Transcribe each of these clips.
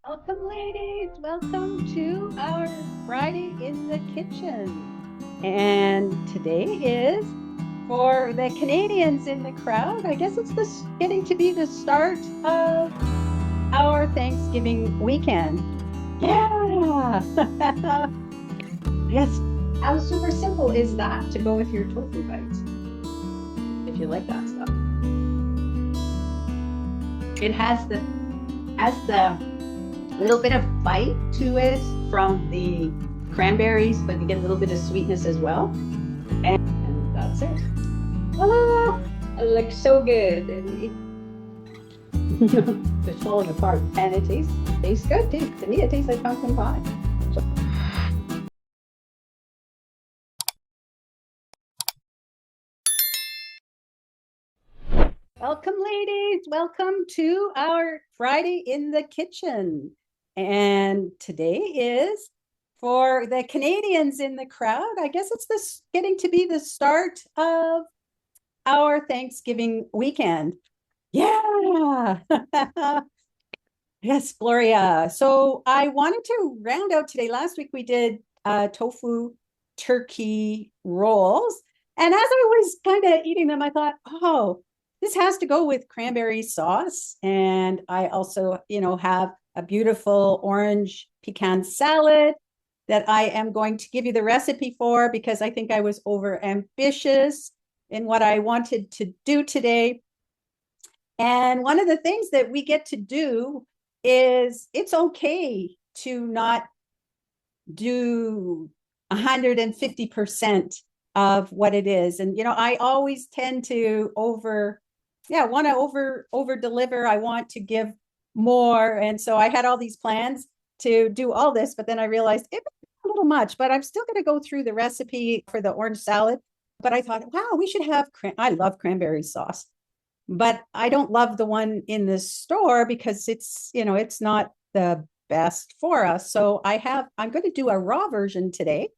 Welcome, ladies. Welcome to our Friday in the Kitchen. And today is for the Canadians in the crowd. I guess it's getting to be the start of our Thanksgiving weekend. Yeah. Yes. How super simple is that to go with your tofu bites? If you like that stuff. It has the little bit of bite to it from the cranberries, but you get a little bit of sweetness as well. And that's it. Oh, it looks so good. It's falling apart. And it tastes good too. To me, it tastes like pumpkin pie. So, welcome, ladies. Welcome to our Friday in the Kitchen. And today is for the Canadians in the crowd. I guess it's getting to be the start of our Thanksgiving weekend. Yeah. Yes, Gloria. So I wanted to round out today. Last week we did tofu turkey rolls. And as I was kind of eating them, I thought, oh, this has to go with cranberry sauce. And I also, have a beautiful orange pecan salad that I am going to give you the recipe for because I think I was over ambitious in what I wanted to do today. And one of the things that we get to do is it's okay to not do 150% of what it is. And I always tend to want to over deliver. I want to give more. And so I had all these plans to do all this, but then I realized it was a little much, but I'm still going to go through the recipe for the orange salad. But I thought, wow, we should have I love cranberry sauce, but I don't love the one in the store because it's not the best for us. So I'm going to do a raw version today.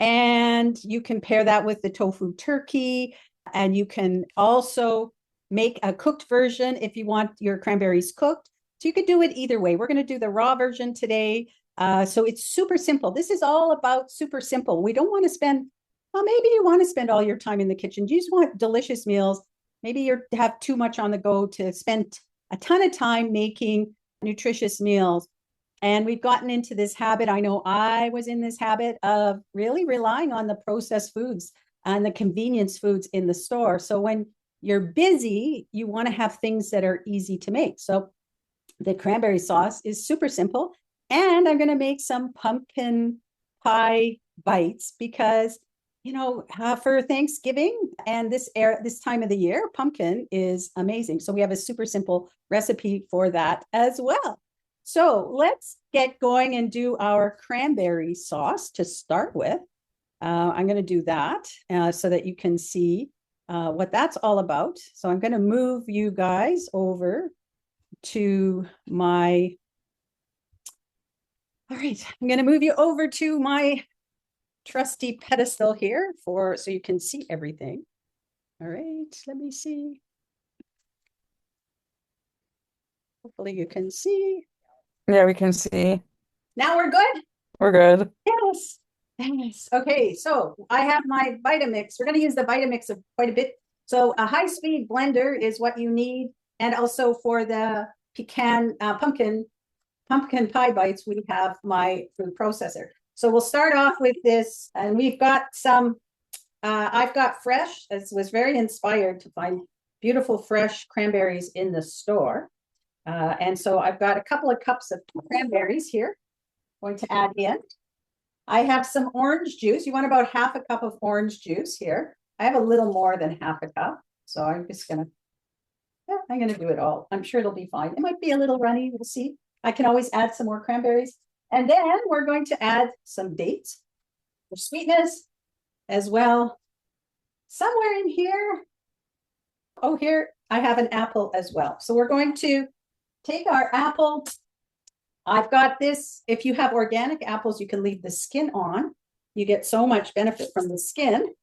And you can pair that with the tofu turkey. And you can also make a cooked version if you want your cranberries cooked. So you could do it either way. We're going to do the raw version today. So it's super simple. This is all about super simple. We don't want to spend, well, maybe you want to spend all your time in the kitchen. You just want delicious meals. Maybe you have too much on the go to spend a ton of time making nutritious meals. And we've gotten into this habit. I know I was in this habit of really relying on the processed foods and the convenience foods in the store. So when you're busy, you want to have things that are easy to make. So the cranberry sauce is super simple. And I'm going to make some pumpkin pie bites because, for Thanksgiving and this time of the year, pumpkin is amazing. So we have a super simple recipe for that as well. So let's get going and do our cranberry sauce to start with. I'm going to do that so that you can see what that's all about. So I'm going to move you guys over to my, all right, I'm going to move you over to my trusty pedestal here so you can see everything. All right, let me see. Hopefully you can see. Yeah, we can see. Now we're good? We're good. Yes. Yes. Okay, so I have my Vitamix. We're going to use the Vitamix of quite a bit. So a high-speed blender is what you need. And also for the pumpkin pie bites, we have my food processor. So we'll start off with this, and we've got I've got fresh. This was very inspired to find beautiful fresh cranberries in the store. And so I've got a couple of cups of cranberries here, going to add in. I have some orange juice. You want about half a cup of orange juice here. I have a little more than half a cup. So I'm going to do it all. I'm sure it'll be fine. It might be a little runny. We'll see. I can always add some more cranberries. And then we're going to add some dates for sweetness as well. Somewhere in here, oh, here I have an apple as well. So we're going to take our apple. I've got this. If you have organic apples, you can leave the skin on. You get so much benefit from the skin.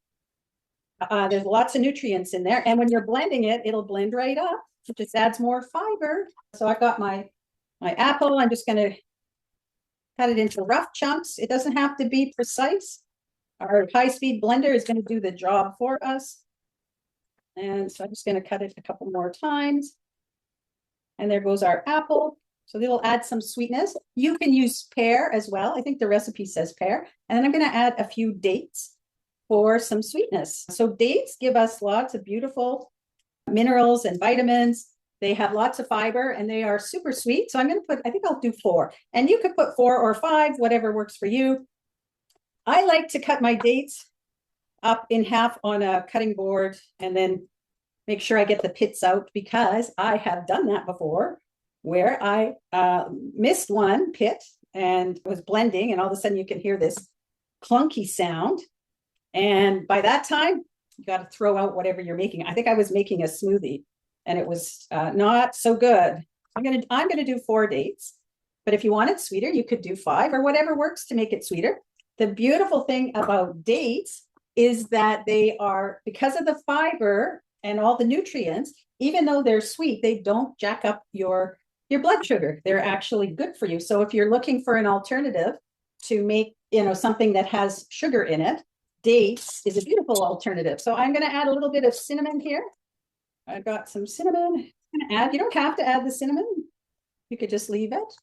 There's lots of nutrients in there. And when you're blending it, it'll blend right up. It just adds more fiber. So I've got my My apple, I'm just going to cut it into rough chunks. It doesn't have to be precise. Our high-speed blender is going to do the job for us. And so I'm just going to cut it a couple more times. And there goes our apple. So they'll add some sweetness. You can use pear as well. I think the recipe says pear. And then I'm going to add a few dates for some sweetness. So dates give us lots of beautiful minerals and vitamins. They have lots of fiber and they are super sweet. So I'm going to put, I think I'll do 4. And you could put 4 or 5, whatever works for you. I like to cut my dates up in half on a cutting board and then make sure I get the pits out, because I have done that before where I missed one pit and was blending, and all of a sudden you can hear this clunky sound. And by that time, you got to throw out whatever you're making. I think I was making a smoothie and it was not so good. I'm gonna do 4 dates, but if you want it sweeter, you could do 5 or whatever works to make it sweeter. The beautiful thing about dates is that they are, because of the fiber and all the nutrients, even though they're sweet, they don't jack up your blood sugar. They're actually good for you. So if you're looking for an alternative to make, something that has sugar in it, dates is a beautiful alternative. So I'm going to add a little bit of cinnamon here. I've got some cinnamon. I'm going to add, you don't have to add the cinnamon. You could just leave it.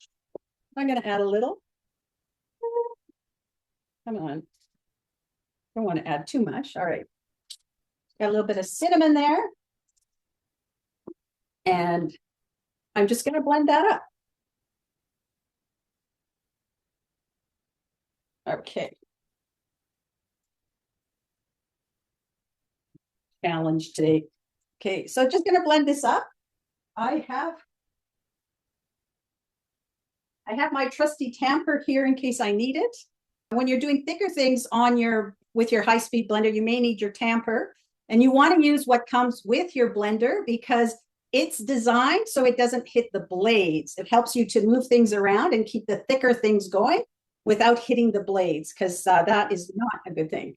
I'm going to add a little. Come on. Don't want to add too much. All right. Got a little bit of cinnamon there. And I'm just going to blend that up. Okay. Challenge today. Okay, so just going to blend this up. I have my trusty tamper here in case I need it. When you're doing thicker things with your high-speed blender, you may need your tamper, and you want to use what comes with your blender because it's designed so it doesn't hit the blades. It helps you to move things around and keep the thicker things going without hitting the blades, because that is not a good thing.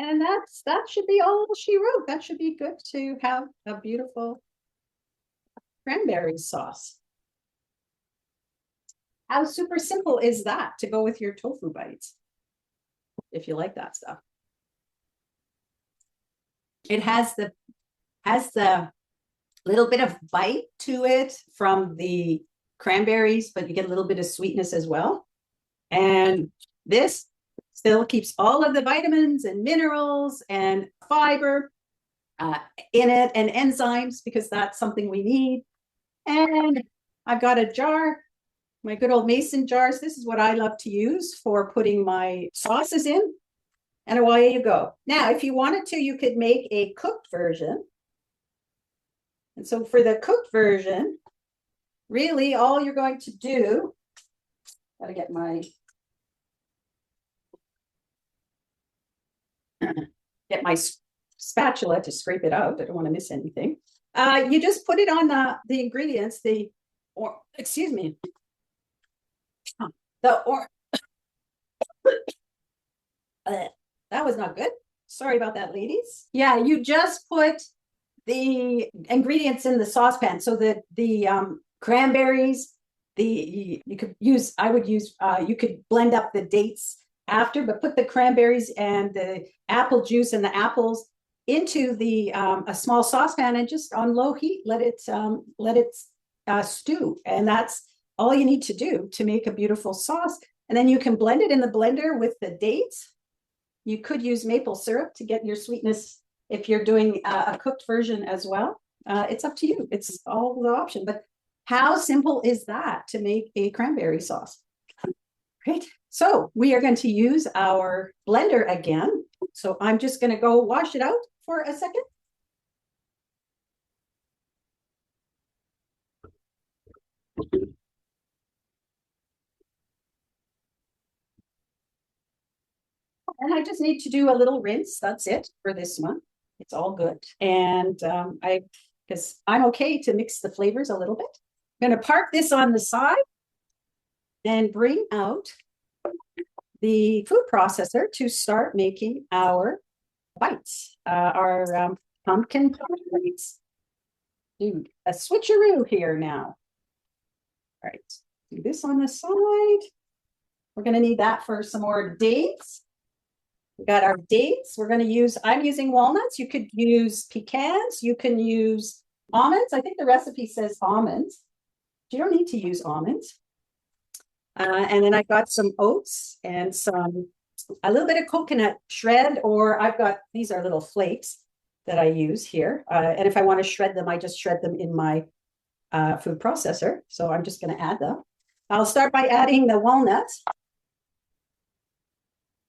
And that should be all she wrote. That should be good to have a beautiful cranberry sauce. How super simple is that to go with your tofu bites, if you like that stuff? It has the little bit of bite to it from the cranberries, but you get a little bit of sweetness as well. And this still keeps all of the vitamins and minerals and fiber in it, and enzymes, because that's something we need. And I've got a jar, my good old mason jars. This is what I love to use for putting my sauces in. And away you go. Now, if you wanted to, you could make a cooked version. And so for the cooked version, really all you're going to do, gotta get my spatula to scrape it out. I don't want to miss anything. You just put it on the ingredients, that was not good. Sorry about that, ladies. Yeah, you just put the ingredients in the saucepan. So that the cranberries, you could blend up the dates after, but put the cranberries and the apple juice and the apples into a small saucepan and just on low heat let it stew. And that's all you need to do to make a beautiful sauce. And then you can blend it in the blender with the dates. You could use maple syrup to get your sweetness if you're doing a cooked version as well. It's up to you. It's all the option. But how simple is that to make a cranberry sauce? Great. So we are going to use our blender again. So I'm just going to go wash it out for a second. And I just need to do a little rinse. That's it for this one. It's all good. And because I'm okay to mix the flavors a little bit. I'm going to park this on the side and bring out the food processor to start making our bites, our pumpkin pie bites. Do a switcheroo here now. All right, do this on the side. We're going to need that for some more dates. We got our dates. We're going to use, I'm using walnuts. You could use pecans. You can use almonds. I think the recipe says almonds. You don't need to use almonds. And then I've got some oats and a little bit of coconut shred, or I've got, these are little flakes that I use here. And if I want to shred them, I just shred them in my food processor. So I'm just going to add them. I'll start by adding the walnuts.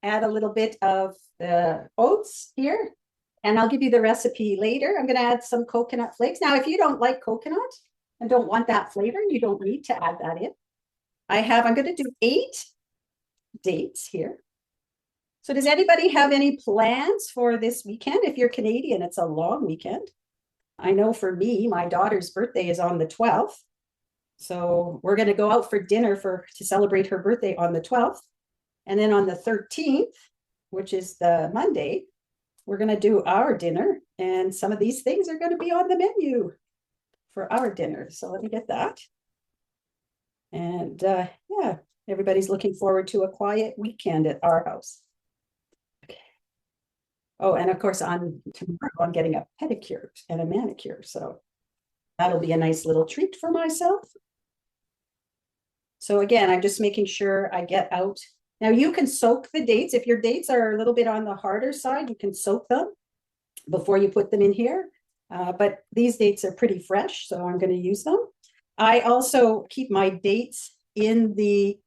Add a little bit of the oats here, and I'll give you the recipe later. I'm going to add some coconut flakes. Now, if you don't like coconut and don't want that flavor, you don't need to add that in. I'm going to do 8 dates here. So does anybody have any plans for this weekend? If you're Canadian, it's a long weekend. I know for me, my daughter's birthday is on the 12th. So we're going to go out for dinner to celebrate her birthday on the 12th. And then on the 13th, which is the Monday, we're going to do our dinner. And some of these things are going to be on the menu for our dinner. So let me get that. And yeah, everybody's looking forward to a quiet weekend at our house. Okay. Oh, and of course, tomorrow I'm getting a pedicure and a manicure. So that'll be a nice little treat for myself. So again, I'm just making sure I get out. Now you can soak the dates. If your dates are a little bit on the harder side, you can soak them before you put them in here. But these dates are pretty fresh, so I'm going to use them. I also keep my dates in the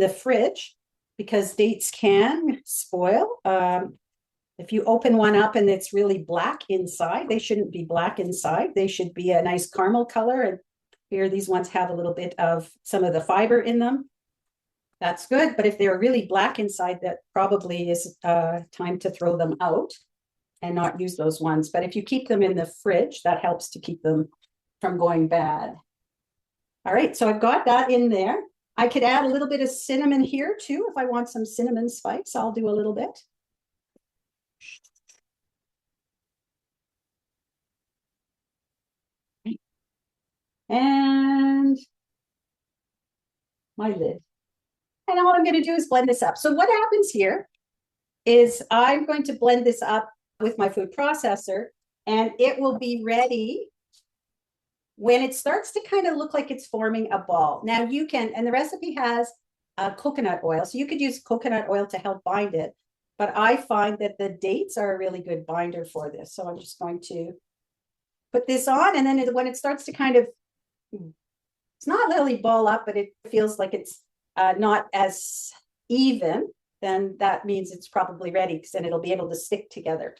fridge because dates can spoil. If you open one up and it's really black inside, they shouldn't be black inside. They should be a nice caramel color. And here, these ones have a little bit of some of the fiber in them. That's good. But if they're really black inside, that probably is time to throw them out and not use those ones. But if you keep them in the fridge, that helps to keep them from going bad. All right, so I've got that in there. I could add a little bit of cinnamon here too. If I want some cinnamon spice, I'll do a little bit. And my lid. And all I'm going to do is blend this up. So what happens here is I'm going to blend this up with my food processor, and it will be ready when it starts to kind of look like it's forming a ball. Now you can, and the recipe has coconut oil, so you could use coconut oil to help bind it. But I find that the dates are a really good binder for this. So I'm just going to put this on, and then when it starts to kind of, it's not really ball up, but it feels like it's not as even, then that means it's probably ready, because then it'll be able to stick together.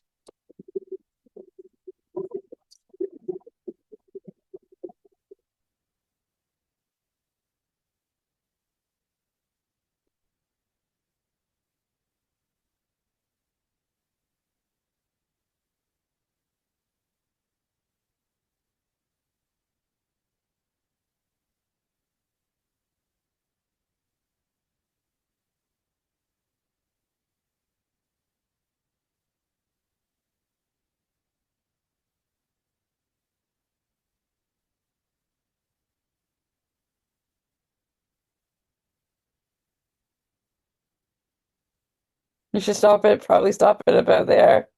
You should probably stop it about there.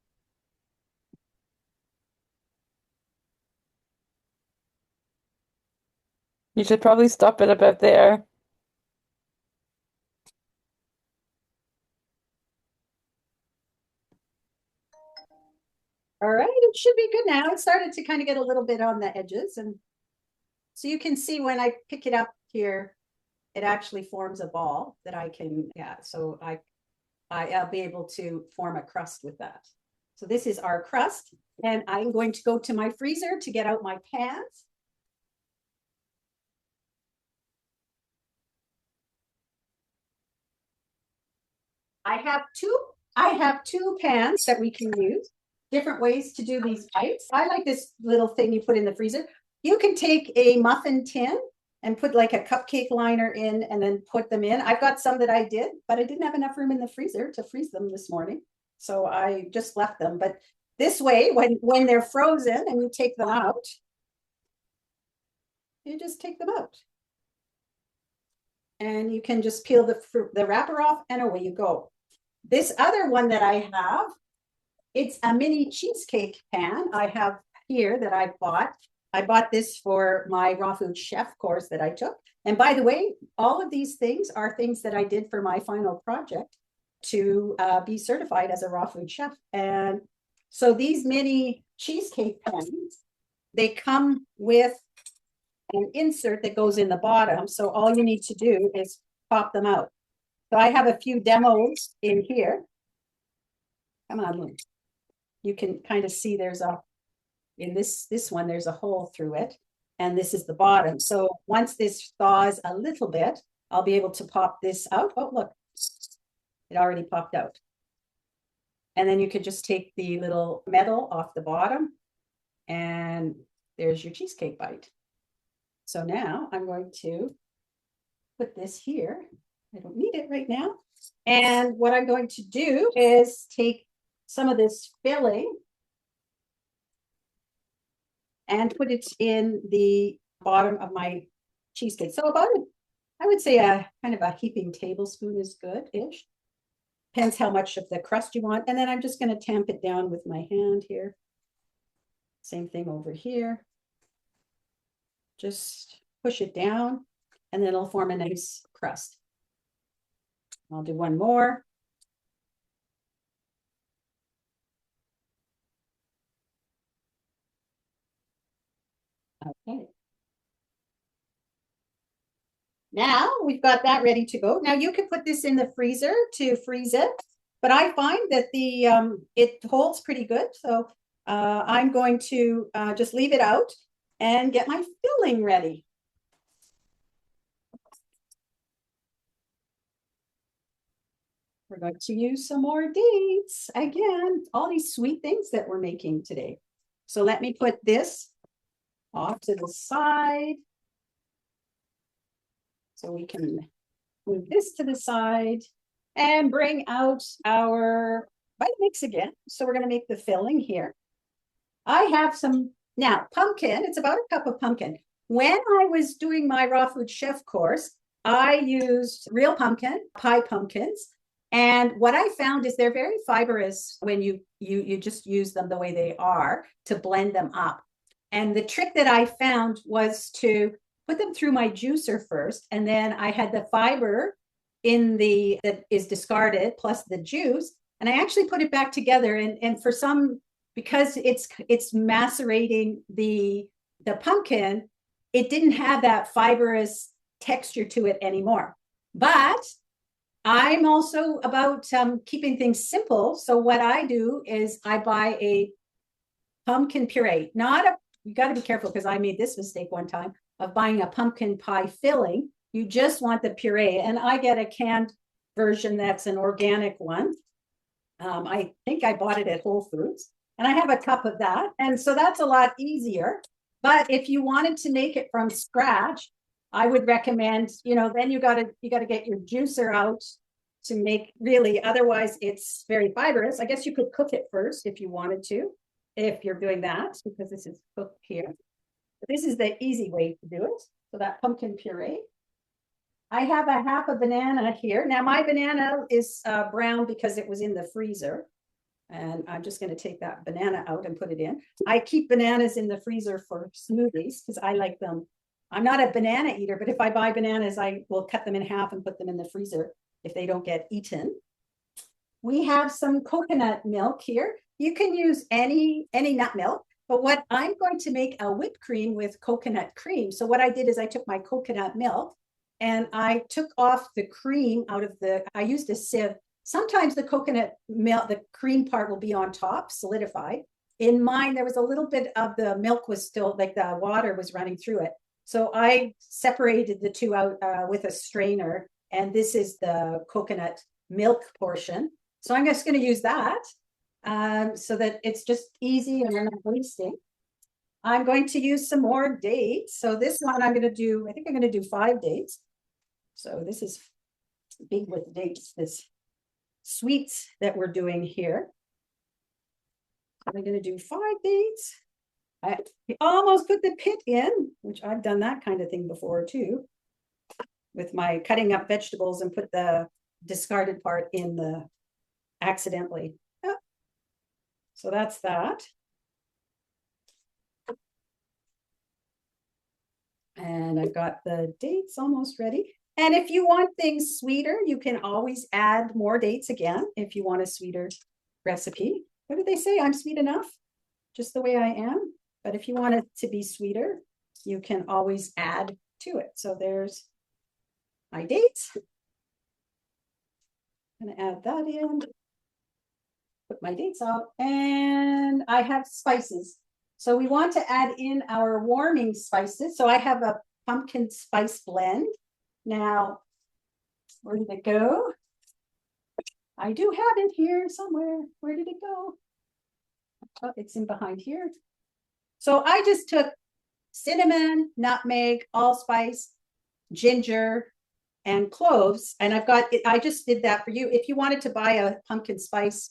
You should probably stop it about there. All right, it should be good now. It started to kind of get a little bit on the edges. And so you can see when I pick it up here, it actually forms a ball that I can, yeah, so I'll be able to form a crust with that. So this is our crust, and I'm going to go to my freezer to get out my pans. I have two pans that we can use, different ways to do these bites. I like this little thing you put in the freezer. You can take a muffin tin and put like a cupcake liner in and then put them in. I've got some that I did, but I didn't have enough room in the freezer to freeze them this morning. So I just left them. But this way, when they're frozen and you take them out, you just take them out. And you can just peel the wrapper off and away you go. This other one that I have, it's a mini cheesecake pan I have here that I bought. I bought this for my raw food chef course that I took. And by the way, all of these things are things that I did for my final project to be certified as a raw food chef. And so these mini cheesecake pans, they come with an insert that goes in the bottom. So all you need to do is pop them out. So I have a few demos in here. Come on, Lou. You can kind of see there's in this one, there's a hole through it. And this is the bottom. So once this thaws a little bit, I'll be able to pop this out. Oh, look, it already popped out. And then you could just take the little metal off the bottom and there's your cheesecake bite. So now I'm going to put this here. I don't need it right now. And what I'm going to do is take some of this filling and put it in the bottom of my cheesecake. So about I would say a kind of a heaping tablespoon is good-ish. Depends how much of the crust you want. And then I'm just going to tamp it down with my hand here. Same thing over here. Just push it down and then it'll form a nice crust. I'll do one more. Okay. Now we've got that ready to go. Now you can put this in the freezer to freeze it, but I find that it holds pretty good. So I'm going to just leave it out and get my filling ready. We're going to use some more dates. Again, all these sweet things that we're making today. So let me put this off to the side. So we can move this to the side and bring out our Vitamix again. So we're going to make the filling here. I have some, now pumpkin, it's about a cup of pumpkin. When I was doing my raw food chef course, I used real pumpkin, pie pumpkins. And what I found is they're very fibrous when you just use them the way they are to blend them up. And the trick that I found was to put them through my juicer first, and then I had the fiber that is discarded plus the juice, and I actually put it back together. And for some, because it's macerating the pumpkin, it didn't have that fibrous texture to it anymore. But I'm also about keeping things simple. So what I do is I buy a pumpkin puree. You got to be careful because I made this mistake one time of buying a pumpkin pie filling. You just want the puree. And I get a canned version that's an organic one. I think I bought it at Whole Foods. And I have a cup of that. And so that's a lot easier. But if you wanted to make it from scratch, I would recommend, then you got to get your juicer out to make really, otherwise it's very fibrous. I guess you could cook it first if you wanted to, if you're doing that, because this is cooked here. But this is the easy way to do it. So that pumpkin puree. I have a half a banana here. Now my banana is brown because it was in the freezer. And I'm just going to take that banana out and put it in. I keep bananas in the freezer for smoothies because I like them. I'm not a banana eater, but if I buy bananas, I will cut them in half and put them in the freezer if they don't get eaten. We have some coconut milk here. You can use any nut milk, but what I'm going to make a whipped cream with coconut cream. So what I did is I took my coconut milk and I took off the cream out of I used a sieve. Sometimes the coconut milk, the cream part will be on top, solidified. In mine, there was a little bit of the milk was still, like the water was running through it. So I separated the two out with a strainer, and this is the coconut milk portion. So I'm just going to use that so that it's just easy and I'm not wasting. I'm going to use some more dates. So this one I'm going to do, I think I'm going to do 5 dates. So this is big with dates, this sweets that we're doing here. I'm going to do 5 dates. I almost put the pit in, which I've done that kind of thing before too, with my cutting up vegetables and put the discarded part in the accidentally. Oh. So that's that. And I've got the dates almost ready. And if you want things sweeter, you can always add more dates again if you want a sweeter recipe. What did they say? I'm sweet enough, just the way I am. But if you want it to be sweeter, you can always add to it. So there's my dates. I'm going to add that in. Put my dates out. And I have spices. So we want to add in our warming spices. So I have a pumpkin spice blend. Now, where did it go? I do have it here somewhere. Where did it go? Oh, it's in behind here. So I just took cinnamon, nutmeg, allspice, ginger, and cloves. And I've got it. I just did that for you. If you wanted to buy a pumpkin spice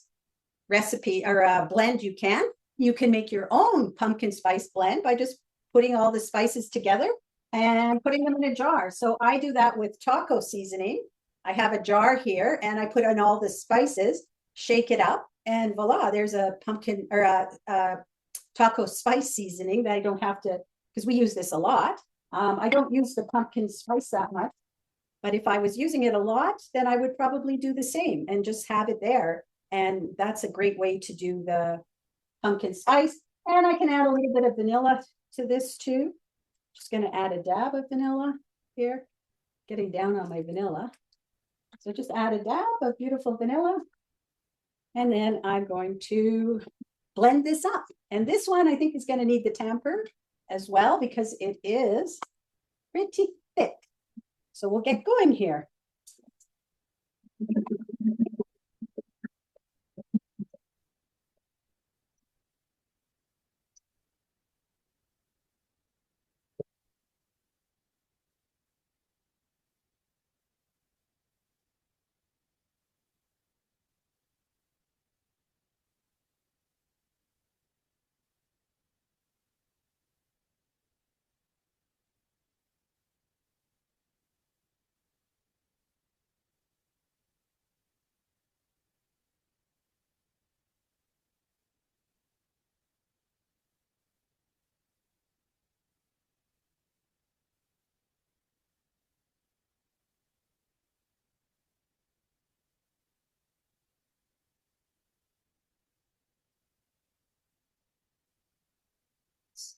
recipe or a blend, you can. You can make your own pumpkin spice blend by just putting all the spices together and putting them in a jar. So I do that with taco seasoning. I have a jar here and I put in all the spices, shake it up, and voila, there's a pumpkin or a taco spice seasoning that I don't have to, because we use this a lot. I don't use the pumpkin spice that much, but if I was using it a lot, then I would probably do the same and just have it there. And that's a great way to do the pumpkin spice. And I can add a little bit of vanilla to this too. Just going to add a dab of vanilla here, getting down on my vanilla. So just add a dab of beautiful vanilla. And then I'm going to blend this up. And this one I think is going to need the tamper as well because it is pretty thick. So we'll get going here.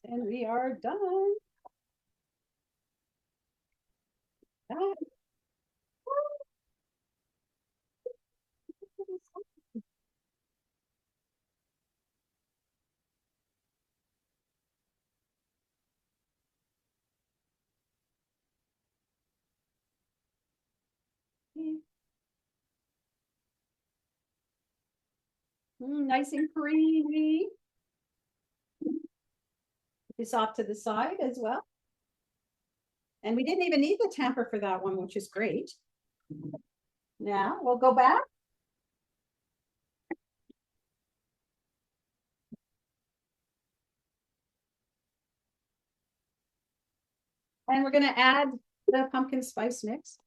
And we are done. Nice and creamy. This off to the side as well. And we didn't even need the tamper for that one, which is great. Now we'll go back. And we're going to add the pumpkin spice mix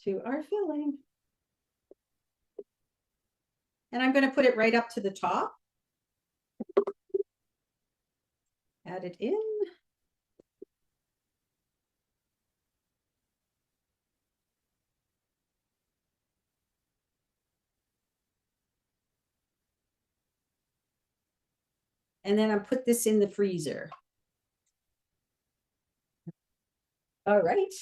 to our filling. And I'm going to put it right up to the top. Add it in. And then I'll put this in the freezer. All right.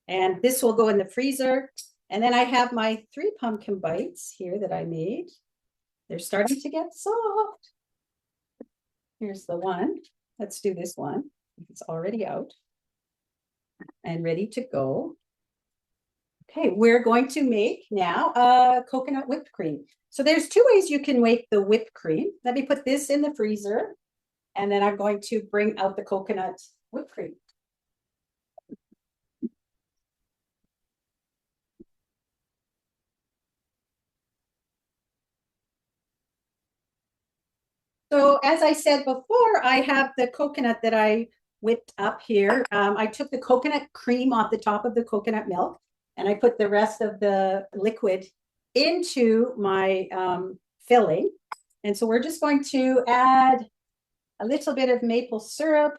And this will go in the freezer. And then I have my 3 pumpkin bites here that I made. They're starting to get soft. Here's the one. Let's do this one. It's already out. and ready to go. Okay, we're going to make now coconut whipped cream. So there's two ways you can make the whipped cream. Let me put this in the freezer, and then I'm going to bring out the coconut whipped cream. So as I said before, I have the coconut that I whipped up here. I took the coconut cream off the top of the coconut milk, and I put the rest of the liquid into my filling. And so we're just going to add a little bit of maple syrup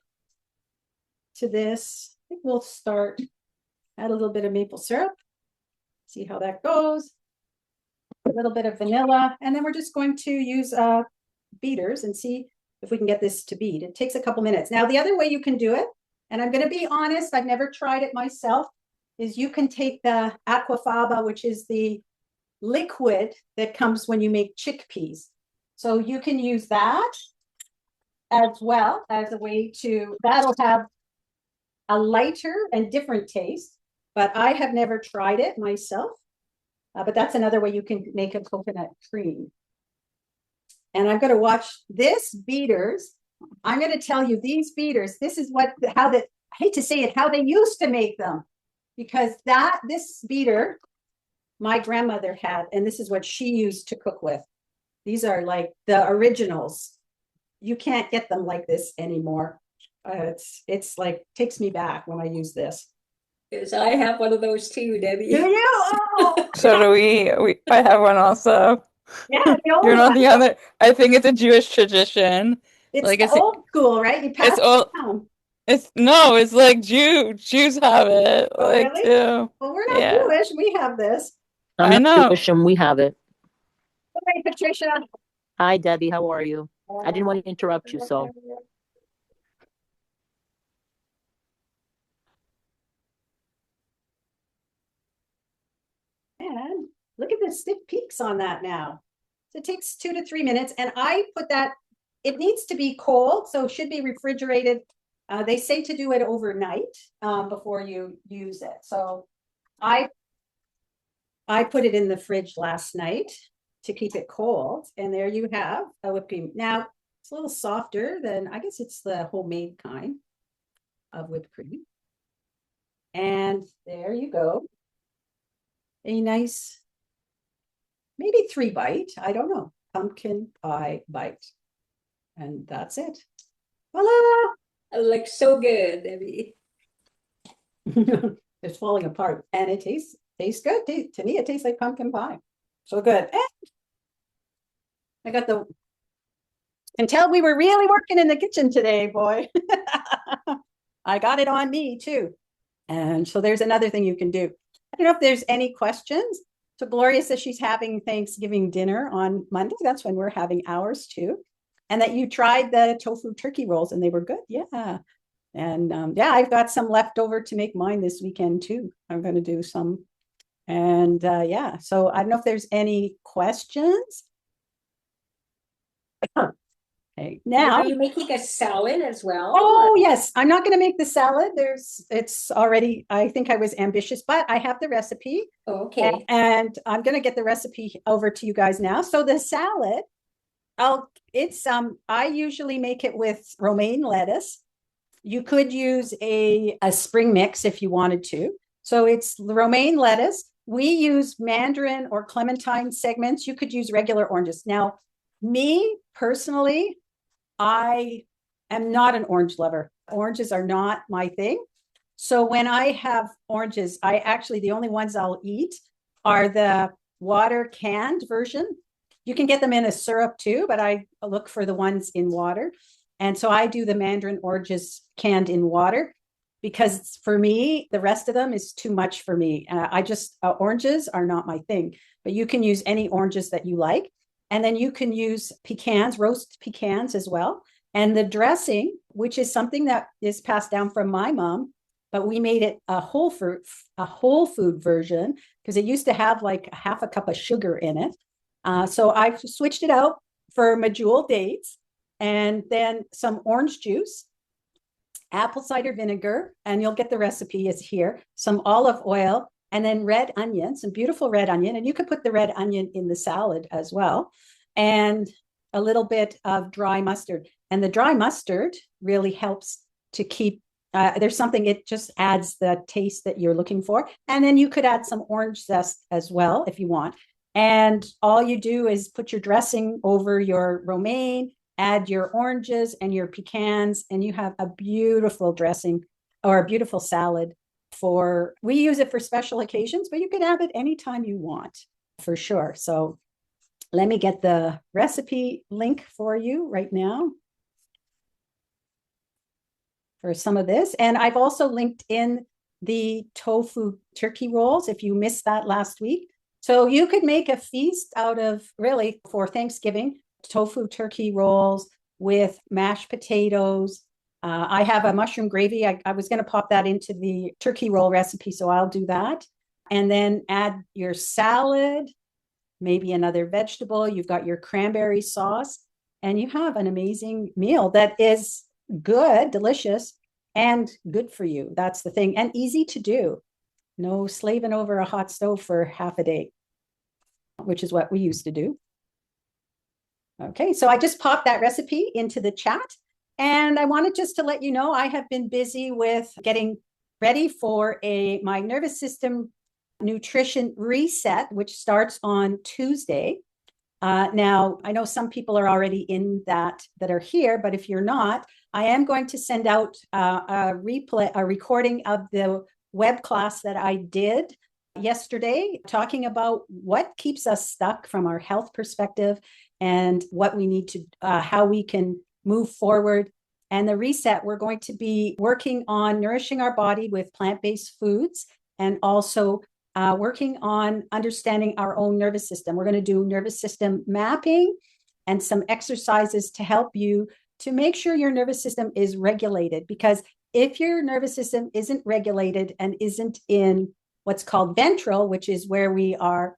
to this. I think we'll add a little bit of maple syrup, see how that goes. A little bit of vanilla, and then we're just going to use beaters and see if we can get this to bead. It takes a couple minutes. Now, the other way you can do it, and I'm going to be honest, I've never tried it myself, is you can take the aquafaba, which is the liquid that comes when you make chickpeas. So you can use that as well as a way to, that'll have a lighter and different taste, but I have never tried it myself. But that's another way you can make a coconut cream. And I'm going to watch this beaters. I'm going to tell you these beaters, this is how I hate to say it, how they used to make them. Because this beater, my grandmother had, and this is what she used to cook with. These are like the originals. You can't get them like this anymore. It's like, takes me back when I use this. Because I have one of those too, Debbie. Do you? Oh, So do we. I have one also. yeah, the old You're not one. the other. I think it's a Jewish tradition. It's Like the old school, right? You pass it's all. it down. It's like Jews have it Oh, like really? too. Well, we're not Yeah, Jewish. We have this. I'm I not know. Jewish and we have it. Hey, Patricia. Hi, Debbie. How are you? I didn't want to interrupt you, so. And look at the stiff peaks on that now. So it takes 2 to 3 minutes. And I put that, it needs to be cold, so it should be refrigerated. They say to do it overnight before you use it. So I put it in the fridge last night to keep it cold. And there you have a whipped cream. Now, it's a little softer than, I guess it's the homemade kind of whipped cream. And there you go. A nice, maybe 3-bite, I don't know, pumpkin pie bite. And that's it. Voila! It looks so good, Debbie. It's falling apart, and it tastes good. To me, it tastes like pumpkin pie. So good. And I got can tell we were really working in the kitchen today, boy. I got it on me too. And so there's another thing you can do. I don't know if there's any questions. So Gloria says she's having Thanksgiving dinner on Monday. That's when we're having ours too. And that you tried the tofu turkey rolls and they were good. Yeah. And yeah, I've got some left over to make mine this weekend too. I'm going to do some. And yeah, so I don't know if there's any questions. Okay, now. Are you making a salad as well? Oh, yes. I'm not going to make the salad. It's already, I think I was ambitious, but I have the recipe. Okay. And I'm going to get the recipe over to you guys now. So the salad, I usually make it with romaine lettuce. You could use a spring mix if you wanted to. So it's romaine lettuce. We use mandarin or clementine segments. You could use regular oranges. Now, me personally, I am not an orange lover. Oranges are not my thing. So when I have oranges, the only ones I'll eat are the water canned version. You can get them in a syrup too, but I look for the ones in water. And so I do the mandarin oranges canned in water because for me, the rest of them is too much for me. Oranges are not my thing, but you can use any oranges that you like. And then you can use roast pecans as well. And the dressing, which is something that is passed down from my mom, but we made it a whole food version because it used to have like half a cup of sugar in it. So I've switched it out for medjool dates and then some orange juice apple cider vinegar, and you'll get the recipe is here, some olive oil, and then red onion, some beautiful red onion. And you could put the red onion in the salad as well. And a little bit of dry mustard. And the dry mustard really helps to keep, there's something, it just adds the taste that you're looking for. And then you could add some orange zest as well if you want. And all you do is put your dressing over your romaine, add your oranges and your pecans, and you have a beautiful dressing or a beautiful salad. We use it for special occasions, but you can have it anytime you want for sure. So let me get the recipe link for you right now for some of this. And I've also linked in the tofu turkey rolls if you missed that last week. So you could make a feast out of, really, for Thanksgiving, tofu turkey rolls with mashed potatoes. I have a mushroom gravy. I was going to pop that into the turkey roll recipe, so I'll do that. And then add your salad, maybe another vegetable. You've got your cranberry sauce, and you have an amazing meal that is good, delicious, and good for you. That's the thing, and easy to do. No slaving over a hot stove for half a day, which is what we used to do. Okay, so I just popped that recipe into the chat. And I wanted just to let you know, I have been busy with getting ready for my nervous system nutrition reset, which starts on Tuesday. Now, I know some people are already in that are here, but if you're not, I am going to send out a recording of the web class that I did yesterday, talking about what keeps us stuck from our health perspective and what we need to, how we can move forward. And the reset, we're going to be working on nourishing our body with plant-based foods and also working on understanding our own nervous system. We're going to do nervous system mapping and some exercises to help you to make sure your nervous system is regulated. Because if your nervous system isn't regulated and isn't in what's called ventral, which is where we are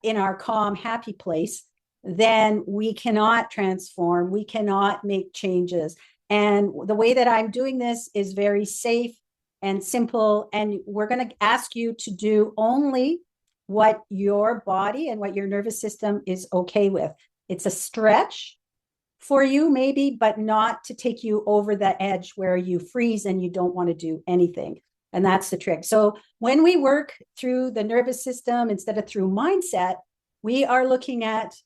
in our calm, happy place, then we cannot transform, we cannot make changes. And the way that I'm doing this is very safe and simple. And we're going to ask you to do only what your body and what your nervous system is okay with. It's a stretch for you, maybe, but not to take you over the edge where you freeze and you don't want to do anything. And that's the trick. So when we work through the nervous system instead of through mindset, we are looking at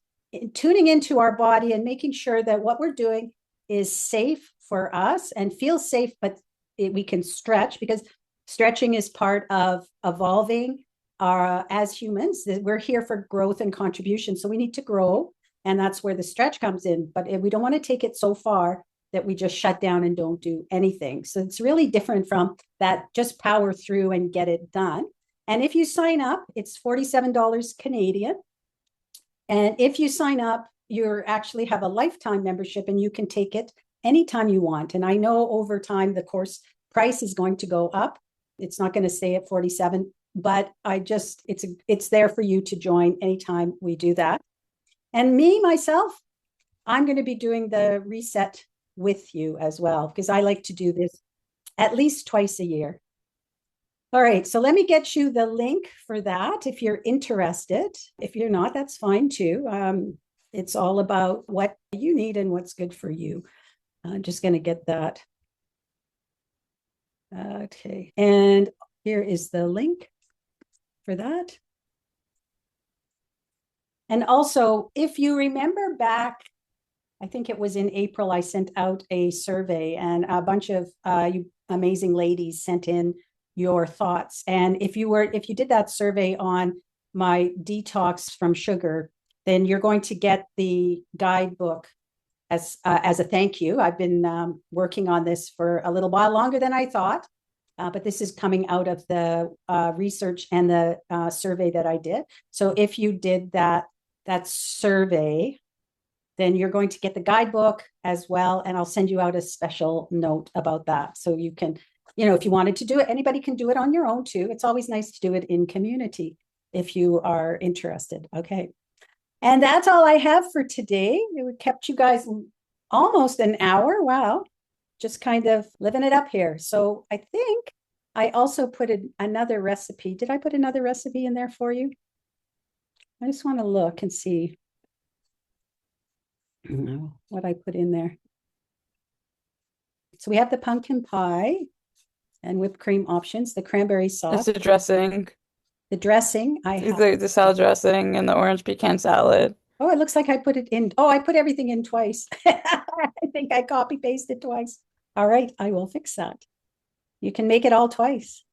tuning into our body and making sure that what we're doing is safe for us and feels safe, but we can stretch, because stretching is part of evolving as humans. We're here for growth and contribution. So we need to grow. And that's where the stretch comes in. But we don't want to take it so far that we just shut down and don't do anything. So it's really different from that, just power through and get it done. And if you sign up, it's $47 Canadian. And if you sign up, you actually have a lifetime membership and you can take it anytime you want. And I know over time, the course price is going to go up. It's not going to stay at 47, but it's there for you to join anytime we do that. And myself, I'm going to be doing the reset with you as well, because I like to do this at least twice a year. All right, so let me get you the link for that if you're interested. If you're not, that's fine too. It's all about what you need and what's good for you. I'm just going to get that. Okay, and here is the link for that. And also, if you remember back, I think it was in April, I sent out a survey and a bunch of you amazing ladies sent in your thoughts. And if you did that survey on my detox from sugar, then you're going to get the guidebook as a thank you. I've been working on this for a little while longer than I thought, but this is coming out of the research and the survey that I did. So if you did that survey, then you're going to get the guidebook as well. And I'll send you out a special note about that. So you can, if you wanted to do it, anybody can do it on your own too. It's always nice to do it in community if you are interested. Okay. And that's all I have for today. We kept you guys almost an hour. Wow. just kind of living it up here. So I think I also put another recipe. Did I put another recipe in there for you? I just want to look and see what I put in there. So we have the pumpkin pie and whipped cream options, the cranberry That's sauce, the dressing. the dressing. I have. The salad dressing and the orange pecan salad. Oh, it looks like I put it in. Oh, I put everything in twice. I think I copy pasted twice. All right, I will fix that. You can make it all twice.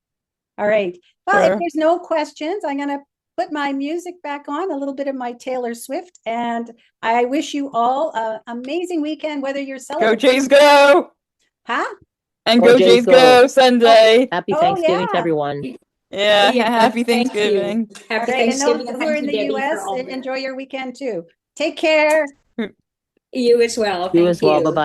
All right. Well, if Sure. there's no questions, I'm going to put my music back on, a little bit of my Taylor Swift, and I wish you all an amazing weekend, whether you're Go celebrating. Jays go! Huh? And Go go Jays Jays go. go Sunday. Happy Oh, Thanksgiving to yeah. everyone. Yeah, Yeah, happy thank you. Thanksgiving. Happy All right, and Thanksgiving. those and who are thank in you, the Debbie, for US, all the- enjoy your weekend too. Take care. You as well. You Thank as well. you. Bye-bye.